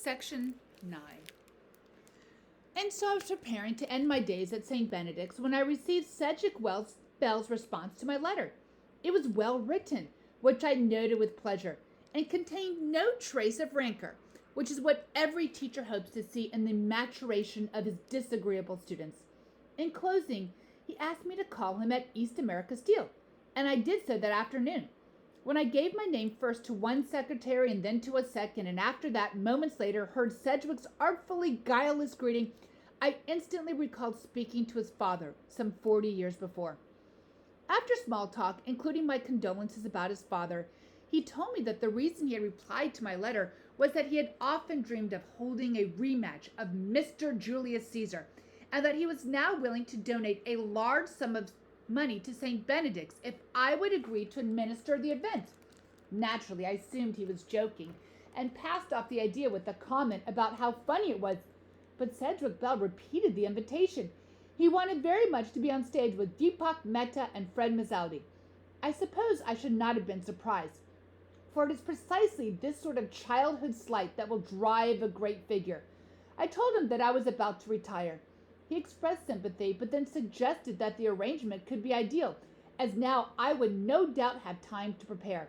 Section 9. And so I was preparing to end my days at St. Benedict's when I received Cedric Bell's response to my letter. It was well written, which I noted with pleasure, and contained no trace of rancor, which is what every teacher hopes to see in the maturation of his disagreeable students. In closing, he asked me to call him at East America Steel, and I did so that afternoon. When I gave my name first to one secretary and then to a second, and after that, moments later, heard Sedgwick's artfully guileless greeting, I instantly recalled speaking to his father some 40 years before. After small talk, including my condolences about his father, he told me that the reason he had replied to my letter was that he had often dreamed of holding a rematch of Mr. Julius Caesar, and that he was now willing to donate a large sum of money to St. Benedict's if I would agree to administer the event. Naturally, I assumed he was joking and passed off the idea with a comment about how funny it was. But Cedric Bell repeated the invitation. He wanted very much to be on stage with Deepak Mehta and Fred Mazzaldi. I suppose I should not have been surprised, for it is precisely this sort of childhood slight that will drive a great figure. I told him that I was about to retire. He expressed sympathy, but then suggested that the arrangement could be ideal, as now I would no doubt have time to prepare.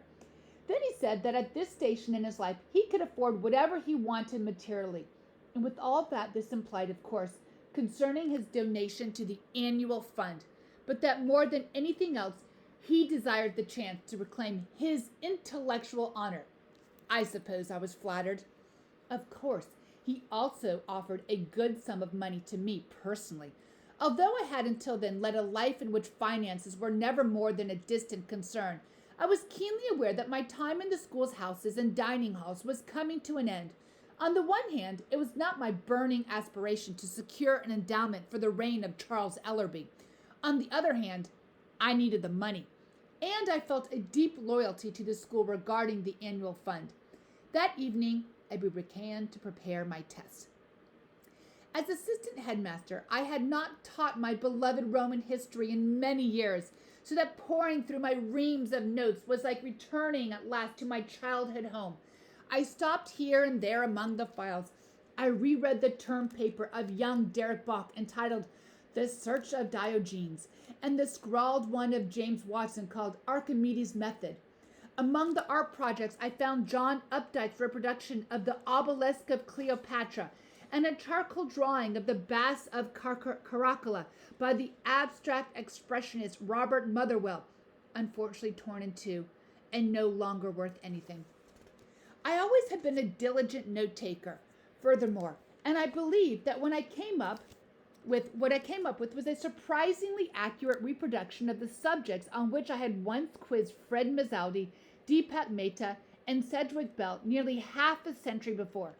Then he said that at this station in his life, he could afford whatever he wanted materially. And with all that, this implied, of course, concerning his donation to the annual fund, but that more than anything else, he desired the chance to reclaim his intellectual honor. I suppose I was flattered. Of course, he also offered a good sum of money to me personally, although I had until then led a life in which finances were never more than a distant concern. I was keenly aware that my time in the school's houses and dining halls was coming to an end. On the one hand, it was not my burning aspiration to secure an endowment for the reign of Charles Ellerby. On the other hand, I needed the money, and I felt a deep loyalty to the school regarding the annual fund. That evening, I began to prepare my test. As assistant headmaster, I had not taught my beloved Roman history in many years, so that poring through my reams of notes was like returning at last to my childhood home. I stopped here and there among the files. I reread the term paper of young Derek Bach entitled The Search of Diogenes, and the scrawled one of James Watson called Archimedes' Method. Among the art projects, I found John Updike's reproduction of the obelisk of Cleopatra and a charcoal drawing of the Baths of Caracalla by the abstract expressionist Robert Motherwell, unfortunately torn in two and no longer worth anything. I always had been a diligent note-taker, furthermore, and I believe that what I came up with was a surprisingly accurate reproduction of the subjects on which I had once quizzed Fred Mazzaldi, Deepak Mehta, and Cedric Bell nearly half a century before.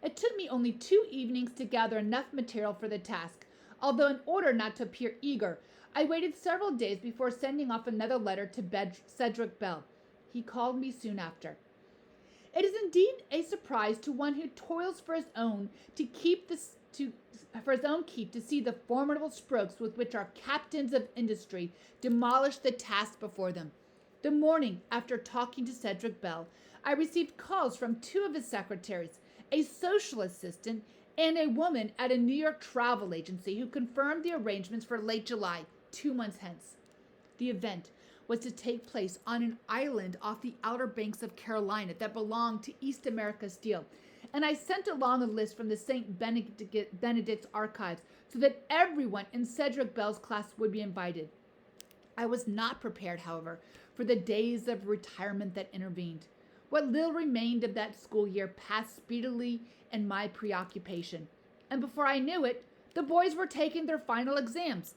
It took me only 2 evenings to gather enough material for the task, although in order not to appear eager, I waited several days before sending off another letter to Cedric Bell. He called me soon after. It is indeed a surprise to one who toils for his own keep to see the formidable strokes with which our captains of industry demolish the task before them. The morning after talking to Cedric Bell, I received calls from 2 of his secretaries, a social assistant and a woman at a New York travel agency who confirmed the arrangements for late July, 2 months hence. The event was to take place on an island off the Outer Banks of Carolina that belonged to East America Steel, and I sent along a list from the St. Benedict's archives so that everyone in Cedric Bell's class would be invited. I was not prepared, however, for the days of retirement that intervened. What little remained of that school year passed speedily in my preoccupation, and before I knew it, the boys were taking their final exams.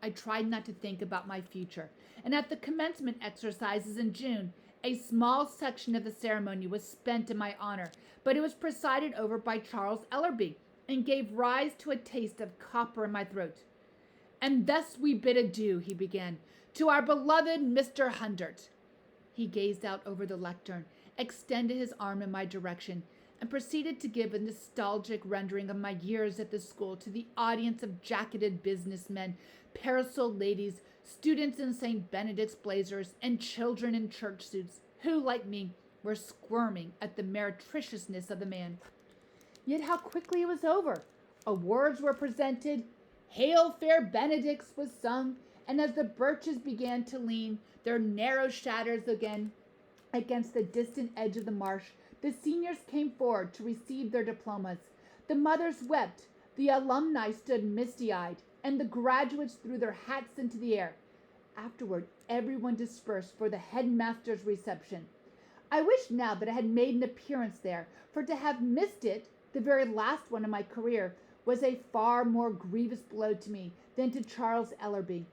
I tried not to think about my future, and at the commencement exercises in June, a small section of the ceremony was spent in my honor, but it was presided over by Charles Ellerby, and gave rise to a taste of copper in my throat. "And thus we bid adieu," he began, "to our beloved Mr. Hundert." He gazed out over the lectern, extended his arm in my direction, and proceeded to give a nostalgic rendering of my years at the school to the audience of jacketed businessmen, parasol ladies, students in St. Benedict's blazers, and children in church suits, who, like me, were squirming at the meretriciousness of the man. Yet how quickly it was over. Awards were presented, Hail, fair Benedicts was sung, and as the birches began to lean their narrow shadows again against the distant edge of the marsh, the seniors came forward to receive their diplomas. The mothers wept, the alumni stood misty-eyed, and the graduates threw their hats into the air. Afterward, everyone dispersed for the headmaster's reception. I wish now that I had made an appearance there, for to have missed it, the very last one in my career, was a far more grievous blow to me than to Charles Ellerby.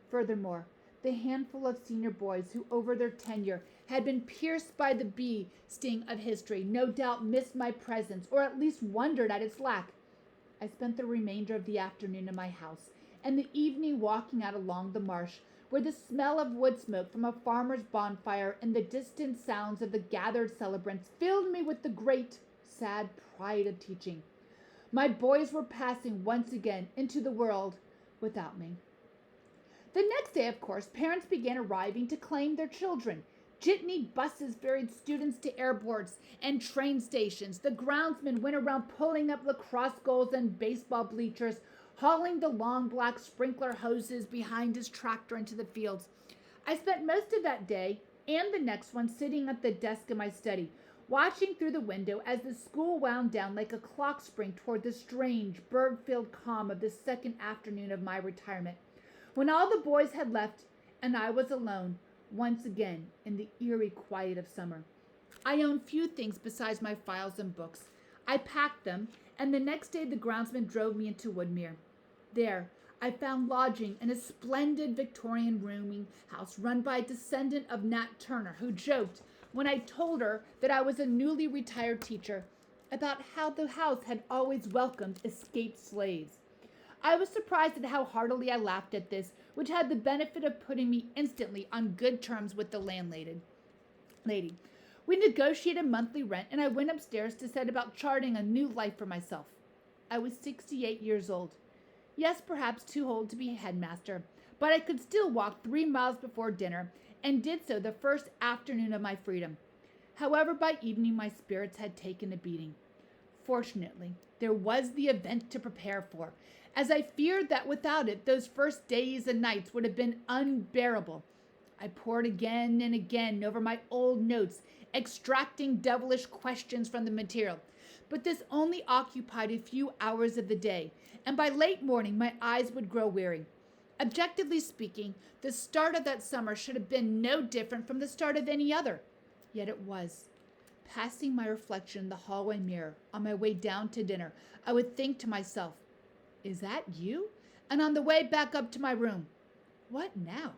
Furthermore, the handful of senior boys who over their tenure had been pierced by the bee sting of history no doubt missed my presence, or at least wondered at its lack. I spent the remainder of the afternoon in my house, and the evening walking out along the marsh, where the smell of wood smoke from a farmer's bonfire and the distant sounds of the gathered celebrants filled me with the great, sad pride of teaching. My boys were passing once again into the world without me. The next day, of course, parents began arriving to claim their children. Jitney buses ferried students to airports and train stations. The groundsman went around pulling up lacrosse goals and baseball bleachers, hauling the long black sprinkler hoses behind his tractor into the fields. I spent most of that day and the next one sitting at the desk in my study, watching through the window as the school wound down like a clock spring toward the strange, bird-filled calm of the second afternoon of my retirement, when all the boys had left and I was alone once again in the eerie quiet of summer. I owned few things besides my files and books. I packed them, and the next day the groundsman drove me into Woodmere. There, I found lodging in a splendid Victorian rooming house run by a descendant of Nat Turner, who joked, when I told her that I was a newly retired teacher, about how the house had always welcomed escaped slaves. I was surprised at how heartily I laughed at this, which had the benefit of putting me instantly on good terms with the landlady. We negotiated monthly rent, and I went upstairs to set about charting a new life for myself. I was 68 years old. Yes, perhaps too old to be headmaster, but I could still walk 3 miles before dinner, and did so the first afternoon of my freedom. However, by evening my spirits had taken a beating. Fortunately, there was the event to prepare for, as I feared that without it those first days and nights would have been unbearable. I pored again and again over my old notes, extracting devilish questions from the material, but this only occupied a few hours of the day, and by late morning my eyes would grow weary. Objectively speaking, the start of that summer should have been no different from the start of any other. Yet it was. Passing my reflection in the hallway mirror on my way down to dinner, I would think to myself, "Is that you?" And on the way back up to my room, "What now?"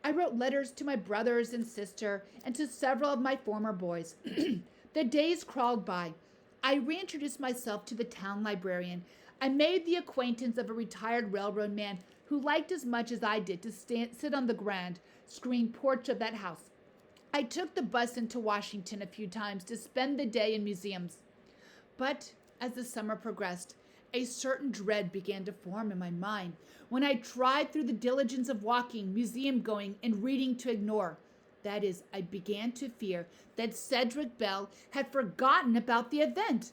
I wrote letters to my brothers and sister and to several of my former boys. The days crawled by. I reintroduced myself to the town librarian. I made the acquaintance of a retired railroad man who liked as much as I did to sit on the grand, screened porch of that house. I took the bus into Washington a few times to spend the day in museums. But as the summer progressed, a certain dread began to form in my mind when I tried through the diligence of walking, museum going, and reading to ignore. That is, I began to fear that Cedric Bell had forgotten about the event.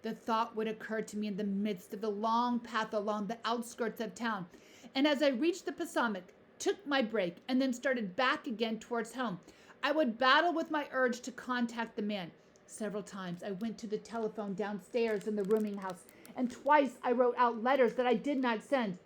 The thought would occur to me in the midst of the long path along the outskirts of town, and as I reached the Potomac, took my break, and then started back again towards home, I would battle with my urge to contact the man. Several times I went to the telephone downstairs in the rooming house, and twice I wrote out letters that I did not send.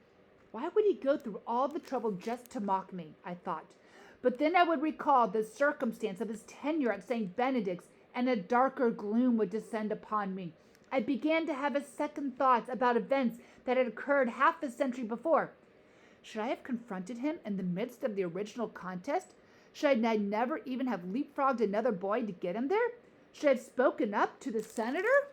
Why would he go through all the trouble just to mock me, I thought. But then I would recall the circumstance of his tenure at St. Benedict's, and a darker gloom would descend upon me. I began to have a second thoughts about events that had occurred half a century before. Should I have confronted him in the midst of the original contest? Should I never even have leapfrogged another boy to get him there? Should I have spoken up to the senator?